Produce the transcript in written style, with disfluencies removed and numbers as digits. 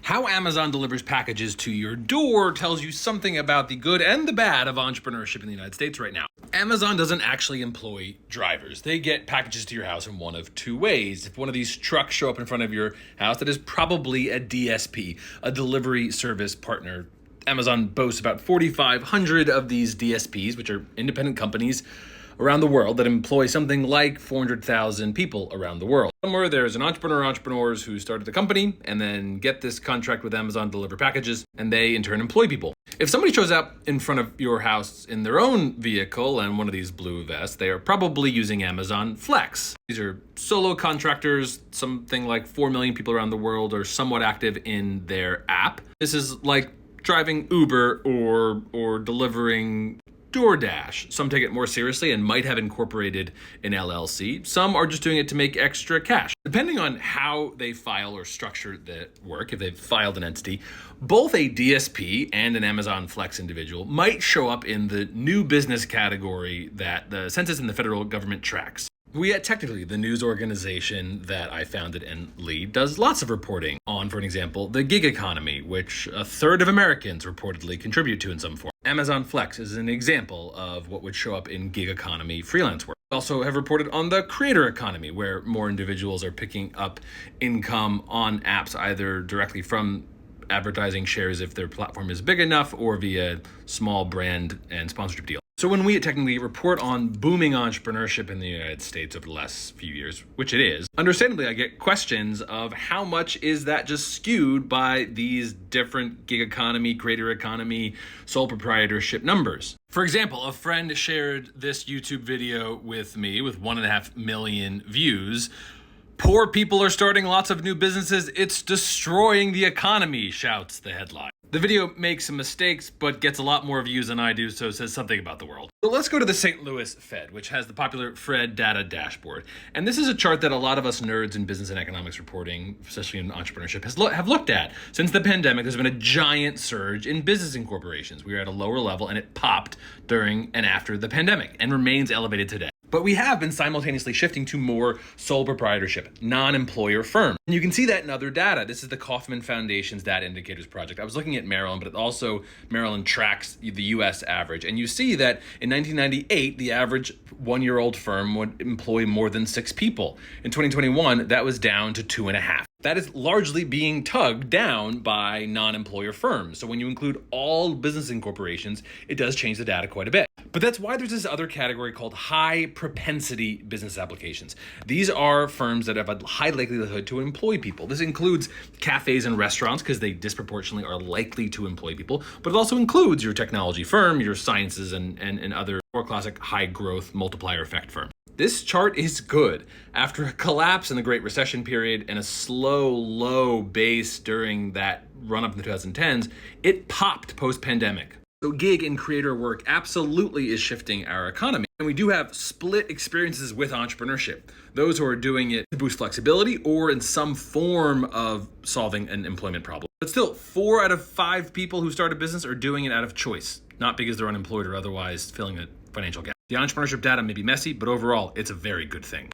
How Amazon delivers packages to your door tells you something about the good and the bad of entrepreneurship in the United States right now. Amazon doesn't actually employ drivers. They get packages to your house in one of two ways. If one of these trucks show up in front of your house, that is probably a DSP, a delivery service partner. Amazon boasts about 4,500 of these DSPs, which are independent companies around the world that employ something like 400,000 people around the world. Somewhere there's an entrepreneurs who started the company and then get this contract with Amazon to deliver packages, and they in turn employ people. If somebody shows up in front of your house in their own vehicle and one of these blue vests, they are probably using Amazon Flex. These are solo contractors. Something like 4 million people around the world are somewhat active in their app. This is like driving Uber or delivering DoorDash. Some take it more seriously and might have incorporated an LLC. Some are just doing it to make extra cash. Depending on how they file or structure the work, if they've filed an entity, both a DSP and an Amazon Flex individual might show up in the new business category that the census and the federal government tracks. We at Technically, the news organization that I founded and lead, does lots of reporting on, for an example, the gig economy, which a third of Americans reportedly contribute to in some form. Amazon Flex is an example of what would show up in gig economy freelance work. We also have reported on the creator economy, where more individuals are picking up income on apps, either directly from advertising shares if their platform is big enough or via small brand and sponsorship deal. So when we at Technically report on booming entrepreneurship in the United States over the last few years, which it is, understandably I get questions of how much is that just skewed by these different gig economy, creator economy, sole proprietorship numbers. For example, a friend shared this YouTube video with me with 1.5 million views. "Poor people are starting lots of new businesses. It's destroying the economy," shouts the headline. The video makes some mistakes, but gets a lot more views than I do, so it says something about the world. So let's go to the St. Louis Fed, which has the popular Fred data dashboard. And this is a chart that a lot of us nerds in business and economics reporting, especially in entrepreneurship, have looked at. Since the pandemic, there's been a giant surge in business incorporations. We were at a lower level, and it popped during and after the pandemic and remains elevated today. But we have been simultaneously shifting to more sole proprietorship, non-employer firms. And you can see that in other data. This is the Kauffman Foundation's Data Indicators Project. I was looking at Maryland, but also Maryland tracks the US average. And you see that in 1998, the average one-year-old firm would employ more than 6 people. In 2021, that was down to 2.5. That is largely being tugged down by non-employer firms. So when you include all business incorporations, it does change the data quite a bit. But that's why there's this other category called high propensity business applications. These are firms that have a high likelihood to employ people. This includes cafes and restaurants because they disproportionately are likely to employ people, but it also includes your technology firm, your sciences, and other more classic high growth multiplier effect firms. This chart is good. After a collapse in the Great Recession period and a slow, low base during that run-up in the 2010s, it popped post-pandemic. So gig and creator work absolutely is shifting our economy. And we do have split experiences with entrepreneurship. Those who are doing it to boost flexibility or in some form of solving an employment problem. But still, 4 out of 5 people who start a business are doing it out of choice, not because they're unemployed or otherwise filling a financial gap. The entrepreneurship data may be messy, but overall, it's a very good thing.